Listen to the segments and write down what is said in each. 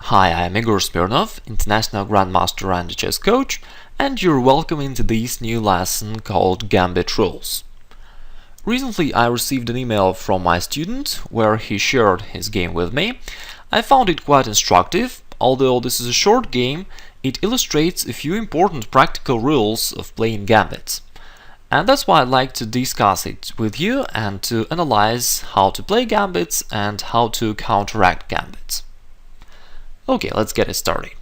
Hi, I'm Igor, international grandmaster and chess coach, and you're welcome into this new lesson called Gambit Rules. Recently I received an email from my student where he shared his game with me. I found it quite instructive. Although this is a short game, it illustrates a few important practical rules of playing gambits. And that's why I'd like to discuss it with you and to analyze how to play gambits and how to counteract gambits. Okay, let's get it started.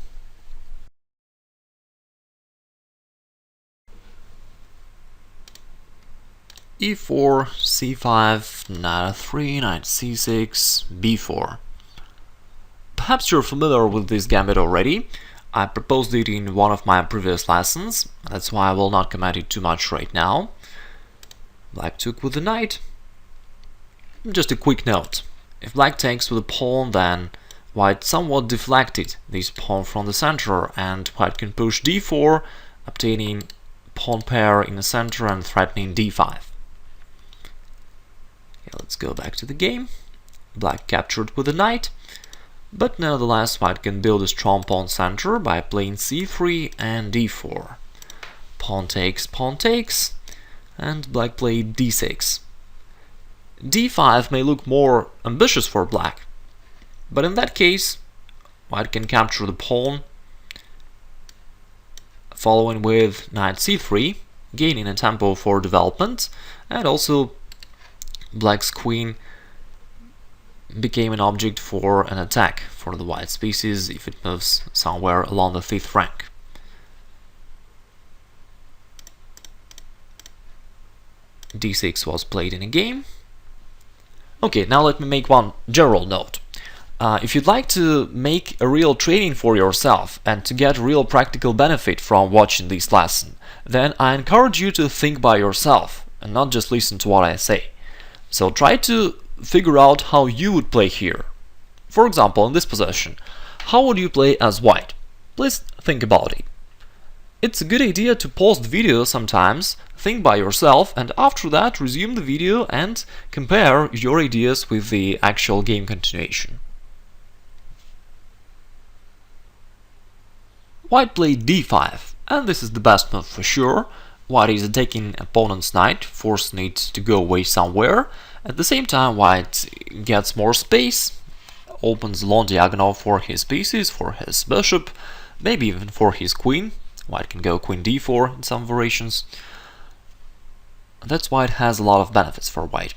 e4, c5, knight f3, knight c6, b4. Perhaps you're familiar with this gambit already. I proposed it in one of my previous lessons, that's why I will not comment it too much right now. Black took with the knight. Just a quick note, if black takes with a pawn, then white somewhat deflected this pawn from the center, and white can push d4, obtaining pawn pair in the center and threatening d5. Okay, let's go back to the game. Black captured with the knight, but nevertheless white can build a strong pawn center by playing c3 and d4. Pawn takes, and black played d6. d5 may look more ambitious for black, but in that case white can capture the pawn, following with knight c3, gaining a tempo for development, and also black's queen became an object for an attack for the white species if it moves somewhere along the 5th rank. d6 was played in a game. Okay, now let me make one general note. If you'd like to make a real training for yourself and to get real practical benefit from watching this lesson, then I encourage you to think by yourself and not just listen to what I say. So try to figure out how you would play here. For example, in this position, how would you play as white? Please think about it. It's a good idea to pause the video sometimes, think by yourself, and after that resume the video and compare your ideas with the actual game continuation. White played d5, and this is the best move for sure. White is attacking opponent's knight, forcing it to go away somewhere. At the same time, white gets more space, opens a long diagonal for his pieces, for his bishop, maybe even for his queen. White can go queen d4 in some variations. That's why it has a lot of benefits for white.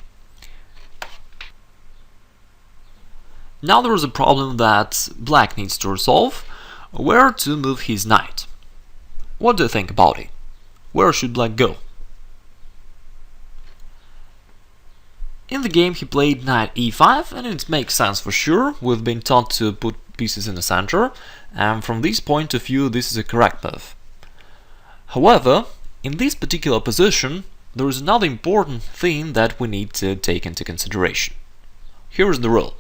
Now there is a problem that black needs to resolve: where to move his knight. What do you think about it? Where should black go? In the game he played knight e5, and it makes sense for sure. We've been taught to put pieces in the center, and from this point of view this is a correct move. However, in this particular position there is another important thing that we need to take into consideration. Here is the rule.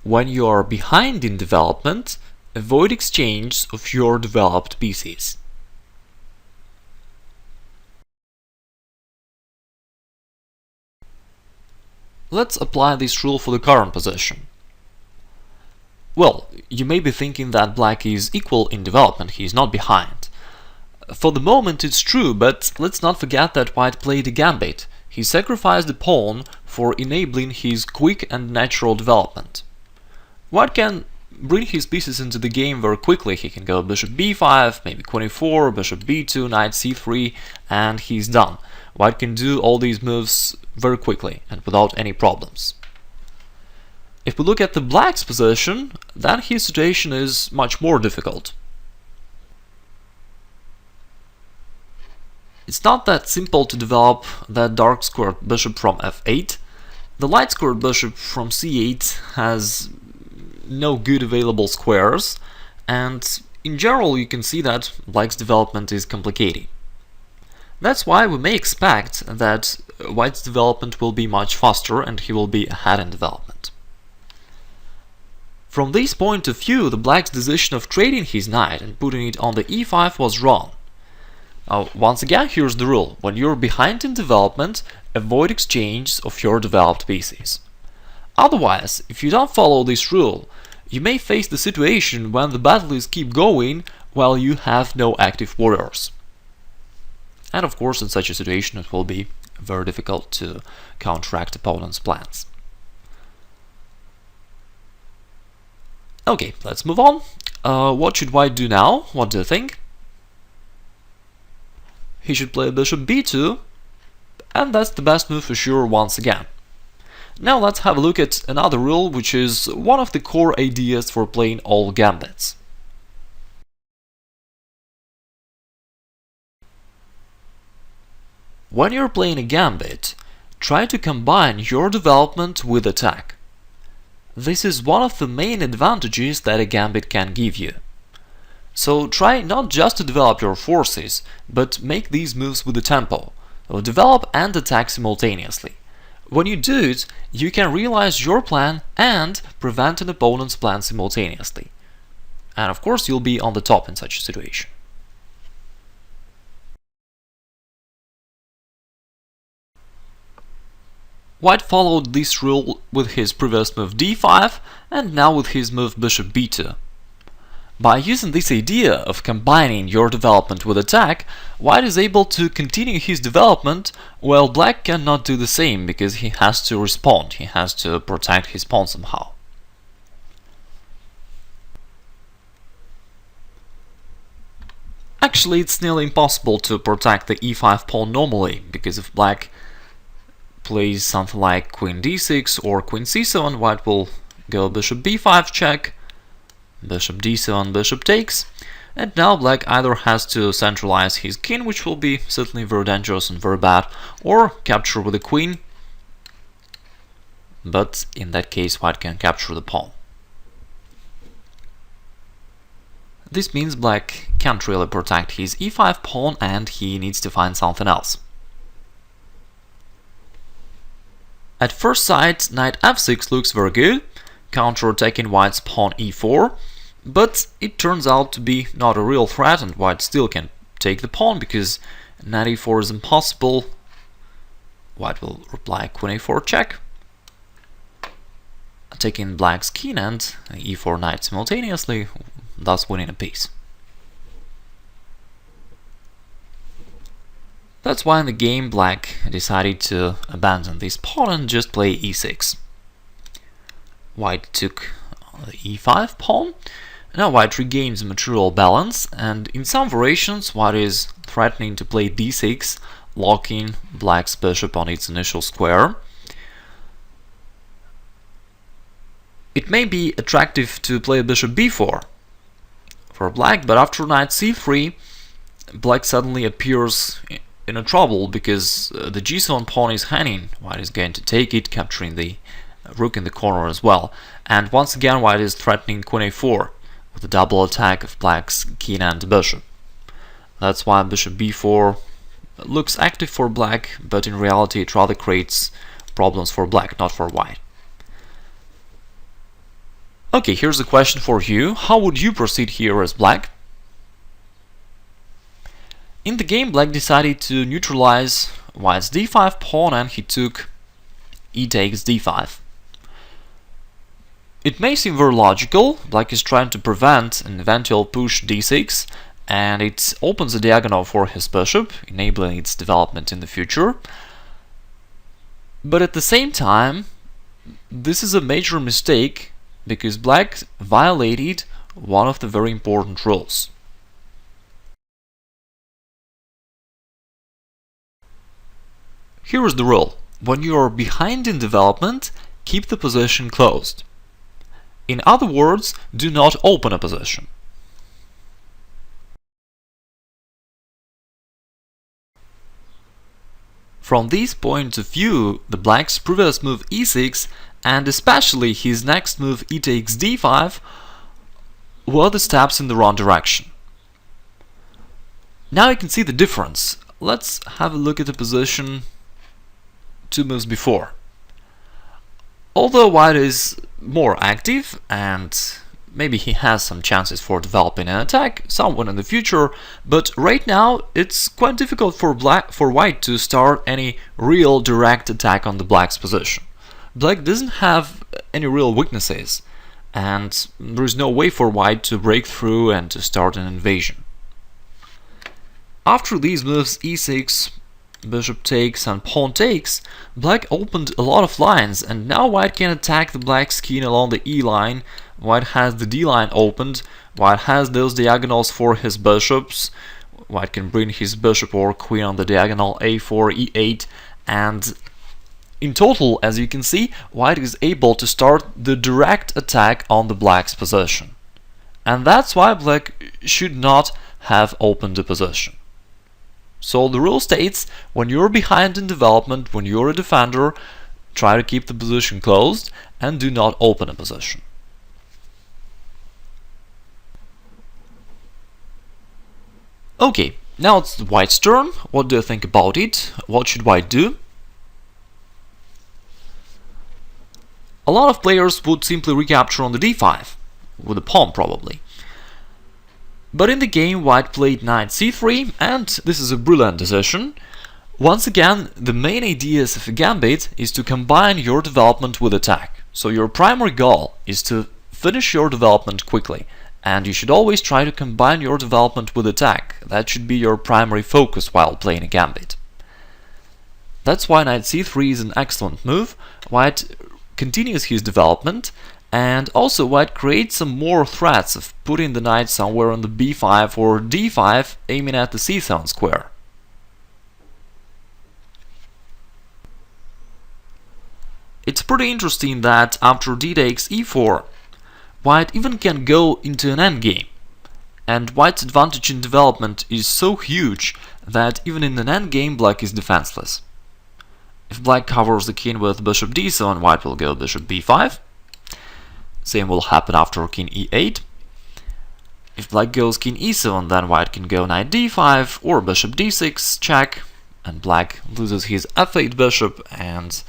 When you are behind in development, avoid exchange of your developed pieces. Let's apply this rule for the current position. Well, you may be thinking that black is equal in development, he is not behind. For the moment it's true, but let's not forget that white played a gambit. He sacrificed the pawn for enabling his quick and natural development. White can bring his pieces into the game very quickly. He can go bishop b5, maybe queen e4, bishop b2, knight c3, and he's done. White can do all these moves very quickly and without any problems. If we look at the black's position, then his situation is much more difficult. It's not that simple to develop that dark squared bishop from f8. The light squared bishop from c8 has no good available squares, and in general you can see that black's development is complicated. That's why we may expect that white's development will be much faster and he will be ahead in development. From this point of view, the black's decision of trading his knight and putting it on the e5 was wrong. Once again, here's the rule. When you're behind in development, avoid exchange of your developed pieces. Otherwise, if you don't follow this rule, you may face the situation when the battles keep going while you have no active warriors. And of course, in such a situation, it will be very difficult to counteract opponents' plans. Okay, let's move on. What should White do now? What do you think? He should play bishop b2, and that's the best move for sure once again. Now let's have a look at another rule, which is one of the core ideas for playing all gambits. When you're playing a gambit, try to combine your development with attack. This is one of the main advantages that a gambit can give you. So try not just to develop your forces, but make these moves with the tempo, or develop and attack simultaneously. When you do it, you can realize your plan and prevent an opponent's plan simultaneously. And of course, you'll be on the top in such a situation. White followed this rule with his previous move d5 and now with his move bishop b2. By using this idea of combining your development with attack, White is able to continue his development while Black cannot do the same because he has to respond, he has to protect his pawn somehow. Actually, it's nearly impossible to protect the e5 pawn normally, because if Black plays something like queen d6 or queen c7, White will go bishop b5 check, bishop d7, bishop takes, and now Black either has to centralize his king, which will be certainly very dangerous and very bad, or capture with the queen, but in that case White can capture the pawn. This means Black can't really protect his e5 pawn and he needs to find something else. At first sight, knight f6 looks very good, counterattacking White's pawn e4, but it turns out to be not a real threat and White still can take the pawn because knight e4 is impossible. White will reply queen a4 check, taking Black's king and e4 knight simultaneously, thus winning a piece. That's why in the game Black decided to abandon this pawn and just play e6. White took the e5 pawn. Now White regains material balance, and in some variations White is threatening to play d6, locking Black's bishop on its initial square. It may be attractive to play bishop b4 for Black, but after knight c3, Black suddenly appears in a trouble because the g7 pawn is hanging. White is going to take it, capturing the rook in the corner as well. And once again White is threatening queen a4 with a double attack of Black's king and bishop. That's why bishop b4 looks active for Black, but in reality it rather creates problems for Black, not for White. Okay, here's a question for you. How would you proceed here as Black? In the game, Black decided to neutralize White's d5 pawn and he took e takes d5. It may seem very logical. Black is trying to prevent an eventual push d6 and it opens a diagonal for his bishop, enabling its development in the future. But at the same time, this is a major mistake because Black violated one of the very important rules. Here is the rule. When you are behind in development, keep the position closed. In other words, do not open a position. From this point of view, the Black's previous move e6 and especially his next move e takes d5 were the steps in the wrong direction. Now you can see the difference. Let's have a look at the position 2 moves before. Although White is more active and maybe he has some chances for developing an attack somewhere in the future, but right now it's quite difficult for white to start any real direct attack on the black's position. Black doesn't have any real weaknesses, and there is no way for white to break through and to start an invasion. After these moves e6, bishop takes and pawn takes, black opened a lot of lines, and now white can attack the black's king along the e line. White has the d line opened, white has those diagonals for his bishops, white can bring his bishop or queen on the diagonal a4, e8, and in total, as you can see, white is able to start the direct attack on the black's position. And that's why black should not have opened the position. So the rule states, when you're behind in development, when you're a defender, try to keep the position closed and do not open a position. Okay, now it's white's turn. What do you think about it? What should white do? A lot of players would simply recapture on the d5, with a pawn probably. But in the game white played knight c3, and this is a brilliant decision. Once again, the main ideas of a gambit is to combine your development with attack. So your primary goal is to finish your development quickly, and you should always try to combine your development with attack. That should be your primary focus while playing a gambit. That's why knight c3 is an excellent move. White continues his development, and also white creates some more threats of putting the knight somewhere on the b5 or d5, aiming at the c7 square. It's pretty interesting that after d takes e4, white even can go into an endgame, and white's advantage in development is so huge that even in an endgame black is defenseless. If black covers the king with bishop d7, white will go bishop b5. Same will happen after king e8. If black goes king e7, then white can go knight d5 or bishop d6 check, and black loses his f8 bishop, and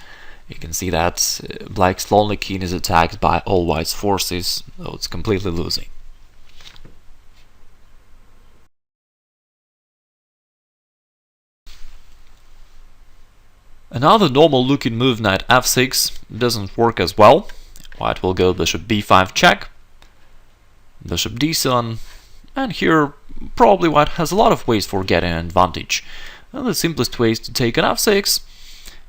you can see that black's lonely king is attacked by all white's forces, so it's completely losing. Another normal looking move, knight f6, doesn't work as well. White will go bishop b5 check, bishop d7, and here probably white has a lot of ways for getting an advantage. And the simplest way is to take an f6.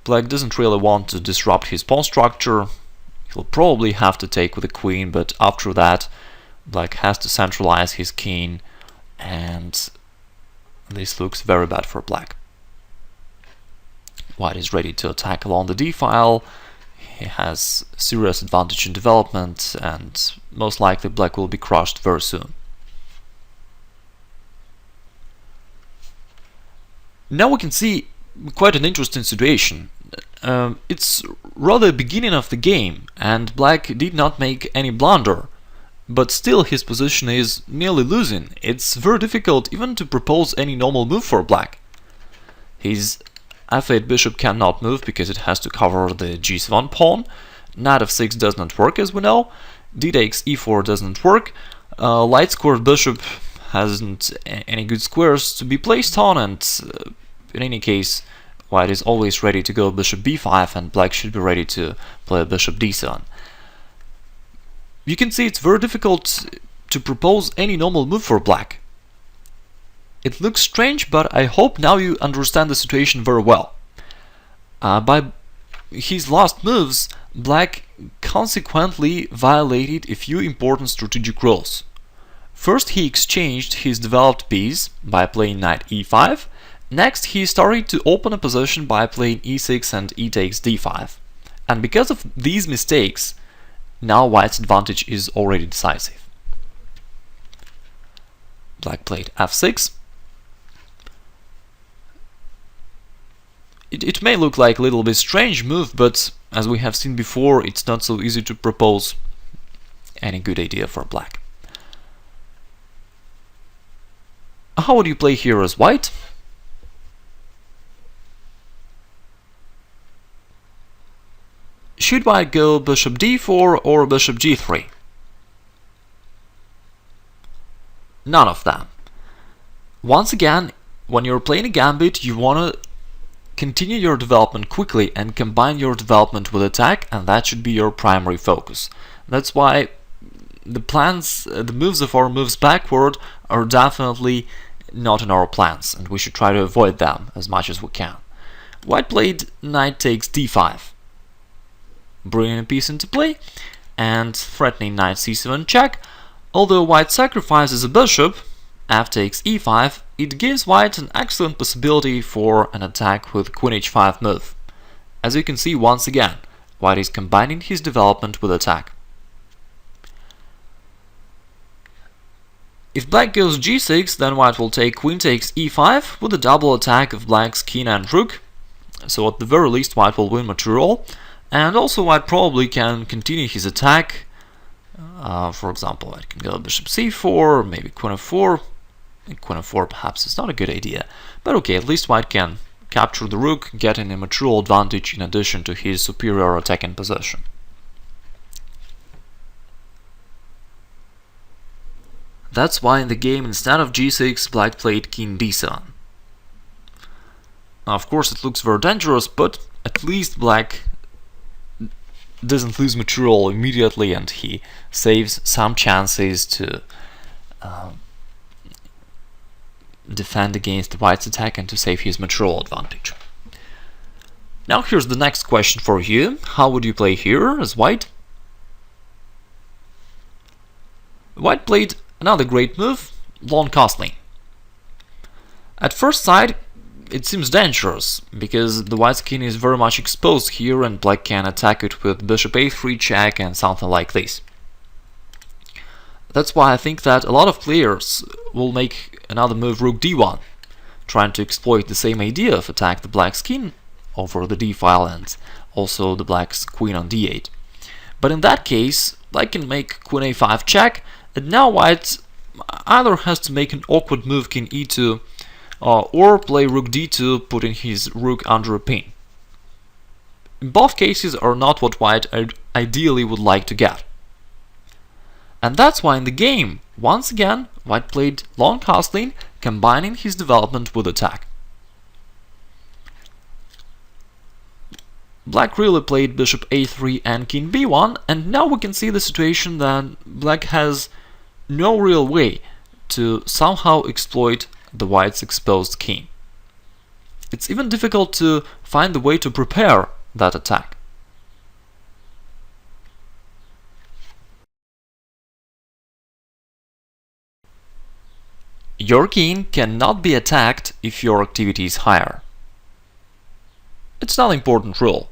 Black doesn't really want to disrupt his pawn structure. He'll probably have to take with the queen, but after that black has to centralize his king, and this looks very bad for black. White is ready to attack along the d-file. He has serious advantage in development, and most likely black will be crushed very soon. Now we can see quite an interesting situation. It's rather the beginning of the game, and black did not make any blunder, but still his position is nearly losing. It's very difficult even to propose any normal move for black. His f8 bishop cannot move because it has to cover the g7 pawn. Knight f6 does not work, as we know. D takes e4 doesn't work. Light squared bishop hasn't any good squares to be placed on, and in any case white is always ready to go bishop b5, and black should be ready to play bishop d7. You can see it's very difficult to propose any normal move for black. It looks strange, but I hope now you understand the situation very well. By his last moves, black consequently violated a few important strategic rules. First, he exchanged his developed piece by playing knight e5. Next, he started to open a position by playing e6 and e takes d5. And because of these mistakes, now white's advantage is already decisive. Black played f6. It may look like a little bit strange move, but as we have seen before, it's not so easy to propose any good idea for black. How would you play here as white? Should white go bishop d4 or bishop g3? none of them. Once again, when you're playing a gambit, you want to continue your development quickly and combine your development with attack, and that should be your primary focus. That's why the moves of our moves backward are definitely not in our plans, and we should try to avoid them as much as we can. White played knight takes d5, bringing a piece into play and threatening knight c7 check. Although white sacrifices a bishop, f takes e5, it gives white an excellent possibility for an attack with queen h5 move. As you can see, once again, white is combining his development with attack. If black goes g6, then white will take queen takes e5 with a double attack of black's king and rook, so at the very least white will win material, and also white probably can continue his attack. For example, white can go bishop c4, maybe queen f4. Queen f4 perhaps is not a good idea, but okay, at least white can capture the rook, getting a material advantage in addition to his superior attacking position. That's why in the game, instead of g6, black played king d7. Now, of course, it looks very dangerous, but at least black doesn't lose material immediately, and he saves some chances to defend against white's attack and to save his material advantage. Now here's the next question for you. How would you play here as white? White played another great move, long castling. At first sight, it seems dangerous, because the white's king is very much exposed here and black can attack it with bishop a3 check and something like this. That's why I think that a lot of players will make another move rook d1, trying to exploit the same idea of attack the black's king over the d file and also the black's queen on d8. But in that case, black can make queen a5 check, and now white either has to make an awkward move king e2 or play rook d2, putting his rook under a pin. In both cases are not what white ideally would like to get. And that's why in the game, once again, white played long castling, combining his development with attack. Black really played bishop a3 and king b1, and now we can see the situation that black has no real way to somehow exploit the white's exposed king. It's even difficult to find the way to prepare that attack. Your king cannot be attacked if your activity is higher. It's not an important rule,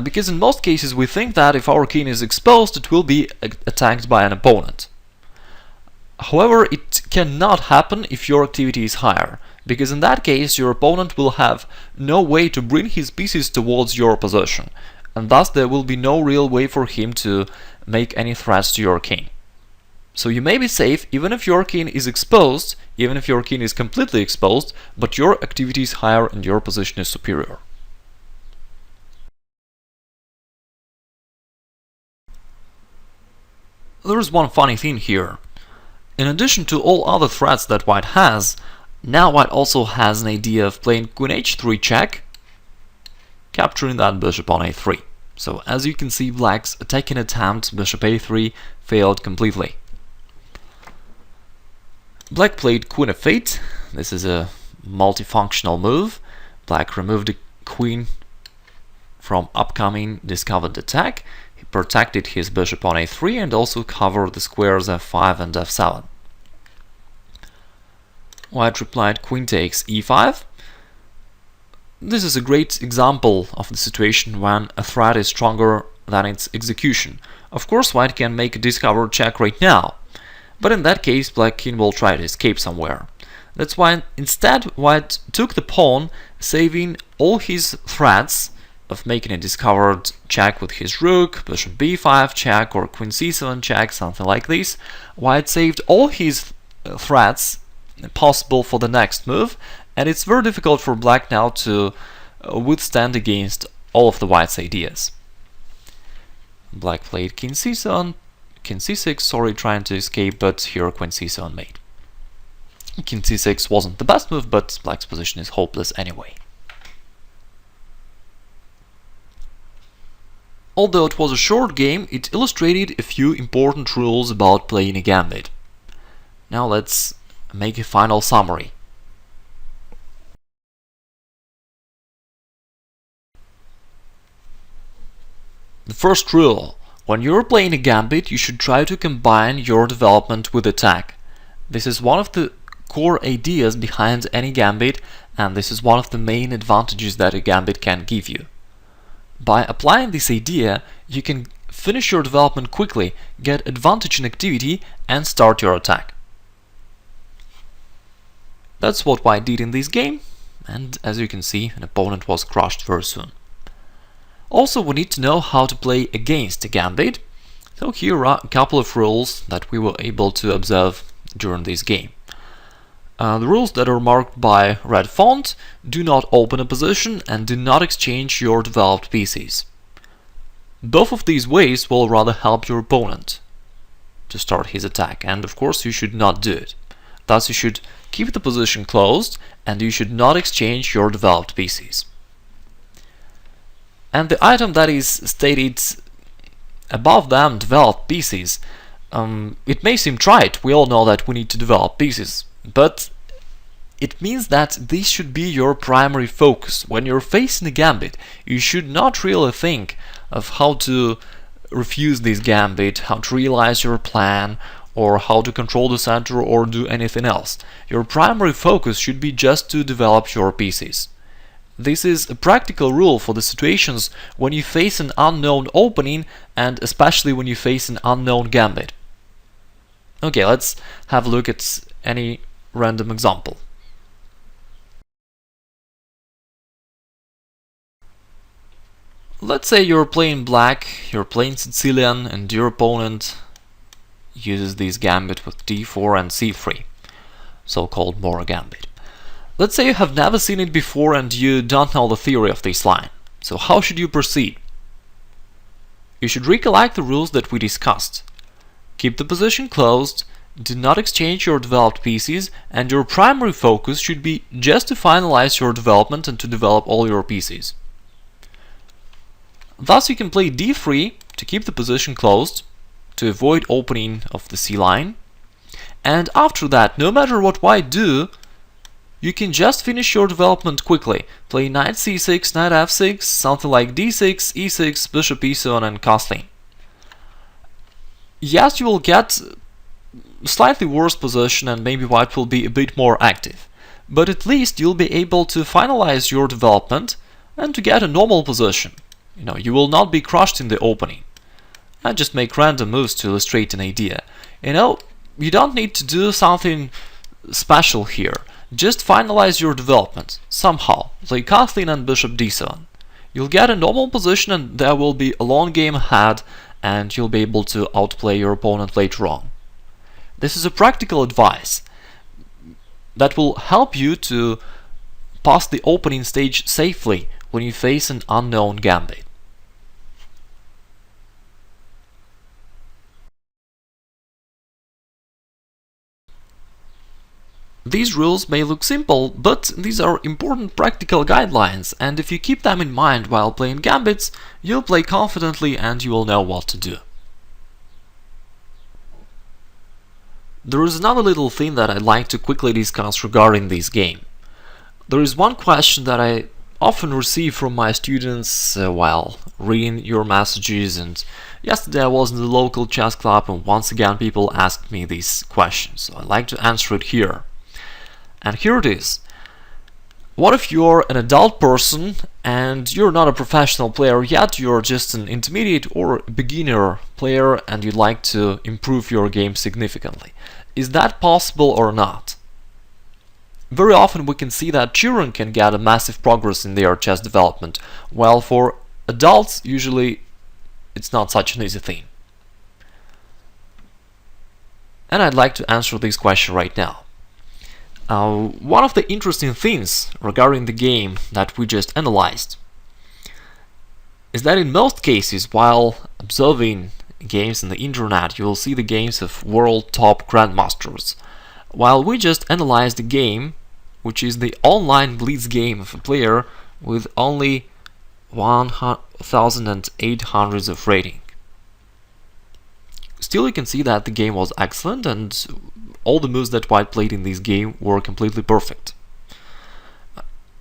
because in most cases we think that if our king is exposed, it will be attacked by an opponent. However, it cannot happen if your activity is higher, because in that case your opponent will have no way to bring his pieces towards your position, and thus there will be no real way for him to make any threats to your king. So you may be safe even if your king is exposed, even if your king is completely exposed, but your activity is higher and your position is superior. There is one funny thing here. In addition to all other threats that white has, now white also has an idea of playing queen h3 check, capturing that bishop on a3. So as you can see, black's attacking attempt, bishop a3, failed completely. Black played queen f8. This is a multifunctional move. Black removed the queen from upcoming discovered attack. He protected his bishop on a3 and also covered the squares f5 and f7. White replied queen takes e5. This is a great example of the situation when a threat is stronger than its execution. Of course, white can make a discovered check right now, but in that case black king will try to escape somewhere. That's why instead white took the pawn, saving all his threats of making a discovered check with his rook, bishop b5 check or queen c7 check, something like this. White saved all his threats possible for the next move, and it's very difficult for black now to withstand against all of the white's ideas. Black played king c7, king c6, sorry, trying to escape, but here queen c7 mate. King c6 wasn't the best move, but black's position is hopeless anyway. Although it was a short game, it illustrated a few important rules about playing a gambit. Now let's make a final summary. The first rule: when you're playing a gambit, you should try to combine your development with attack. This is one of the core ideas behind any gambit, and this is one of the main advantages that a gambit can give you. By applying this idea, you can finish your development quickly, get advantage in activity, and start your attack. That's what White did in this game, and as you can see, an opponent was crushed very soon. Also, we need to know how to play against a gambit, so here are a couple of rules that we were able to observe during this game. The rules that are marked by red font: do not open a position and do not exchange your developed pieces. Both of these ways will rather help your opponent to start his attack, and of course you should not do it. Thus you should keep the position closed and you should not exchange your developed pieces. And the item that is stated above them, developed pieces, it may seem trite. We all know that we need to develop pieces, but it means that this should be your primary focus. When you're facing a gambit, you should not really think of how to refuse this gambit, how to realize your plan, or how to control the center or do anything else. Your primary focus should be just to develop your pieces. This is a practical rule for the situations when you face an unknown opening, and especially when you face an unknown gambit. Okay, let's have a look at any random example. Let's say you're playing black, you're playing Sicilian, and your opponent uses this gambit with d4 and c3, so-called Mora gambit. Let's say you have never seen it before and you don't know the theory of this line. So how should you proceed? You should recollect the rules that we discussed. Keep the position closed, do not exchange your developed pieces, and your primary focus should be just to finalize your development and to develop all your pieces. Thus you can play d3 to keep the position closed, to avoid opening of the c line, and after that, no matter what white do, you can just finish your development quickly. Play knight c6, knight f6, something like d6, e6, bishop e7 and castling. Yes, you will get a slightly worse position and maybe white will be a bit more active, but at least you'll be able to finalize your development and to get a normal position. You will not be crushed in the opening. I just make random moves to illustrate an idea. You don't need to do something special here. Just finalize your development somehow. Play castling and bishop d7. You'll get a normal position and there will be a long game ahead, and you'll be able to outplay your opponent later on. This is a practical advice that will help you to pass the opening stage safely when you face an unknown gambit. These rules may look simple, but these are important practical guidelines, and if you keep them in mind while playing gambits, you'll play confidently and you will know what to do. There is another little thing that I'd like to quickly discuss regarding this game. There is one question that I often receive from my students while reading your messages, and yesterday I was in the local chess club and once again people asked me this question, so I'd like to answer it here. And here it is. What if you're an adult person and you're not a professional player yet, you're just an intermediate or beginner player and you'd like to improve your game significantly? Is that possible or not? Very often we can see that children can get a massive progress in their chess development, while for adults usually it's not such an easy thing. And I'd like to answer this question right now. One of the interesting things regarding the game that we just analyzed is that in most cases, while observing games on the internet, you will see the games of world top grandmasters. while we just analyze the game, which is the online blitz game of a player with only 1,800 of rating. Still, you can see that the game was excellent and all the moves that White played in this game were completely perfect.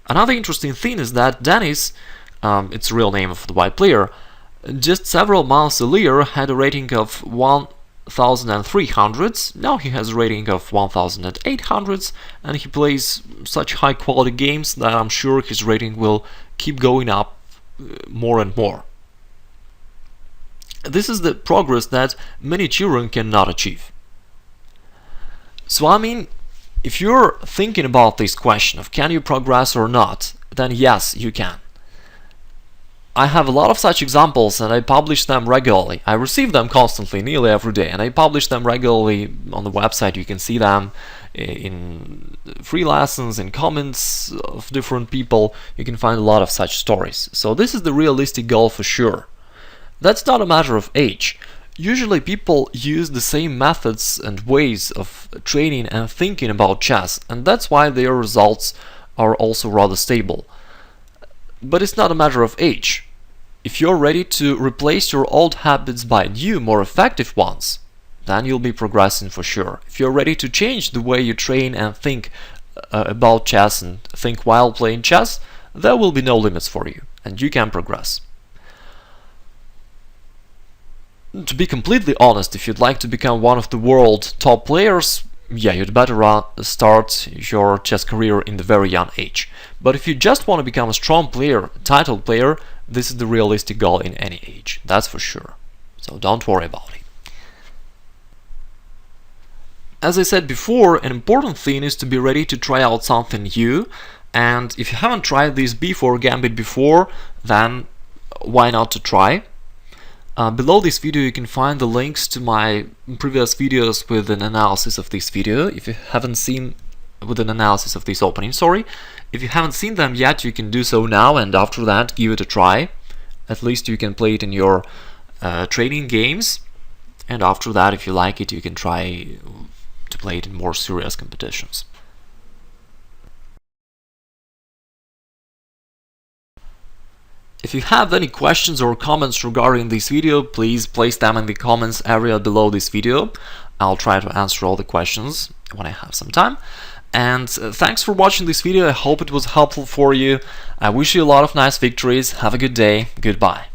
Another interesting thing is that Dennis, it's the real name of the White player, just several months earlier had a rating of 1,300. Now he has a rating of 1,800, and he plays such high quality games that I'm sure his rating will keep going up more and more. This is the progress that many children cannot achieve. So I mean, if you're thinking about this question of can you progress or not, then yes, you can. I have a lot of such examples and I publish them regularly. I receive them constantly, nearly every day, and I publish them regularly on the website. You can see them in free lessons, in comments of different people. You can find a lot of such stories. So this is the realistic goal for sure. That's not a matter of age. Usually people use the same methods and ways of training and thinking about chess, and that's why their results are also rather stable. But it's not a matter of age. If you're ready to replace your old habits by new, more effective ones, then you'll be progressing for sure. If you're ready to change the way you train and think about chess and think while playing chess, there will be no limits for you, and you can progress. To be completely honest, if you'd like to become one of the world top players, yeah, you'd better start your chess career in the very young age. But if you just want to become a strong player, a title player, this is the realistic goal in any age, that's for sure. So don't worry about it. As I said before, an important thing is to be ready to try out something new, and if you haven't tried this b4 gambit before, then why not to try? Below this video you can find the links to my previous videos with an analysis of this video. If you haven't seen with an analysis of this opening, if you haven't seen them yet, you can do so now, and after that give it a try. At least you can play it in your training games, and after that, if you like it, you can try to play it in more serious competitions. If you have any questions or comments regarding this video, please place them in the comments area below this video. I'll try to answer all the questions when I have some time. And thanks for watching this video. I hope it was helpful for you. I wish you a lot of nice victories. Have a good day. Goodbye.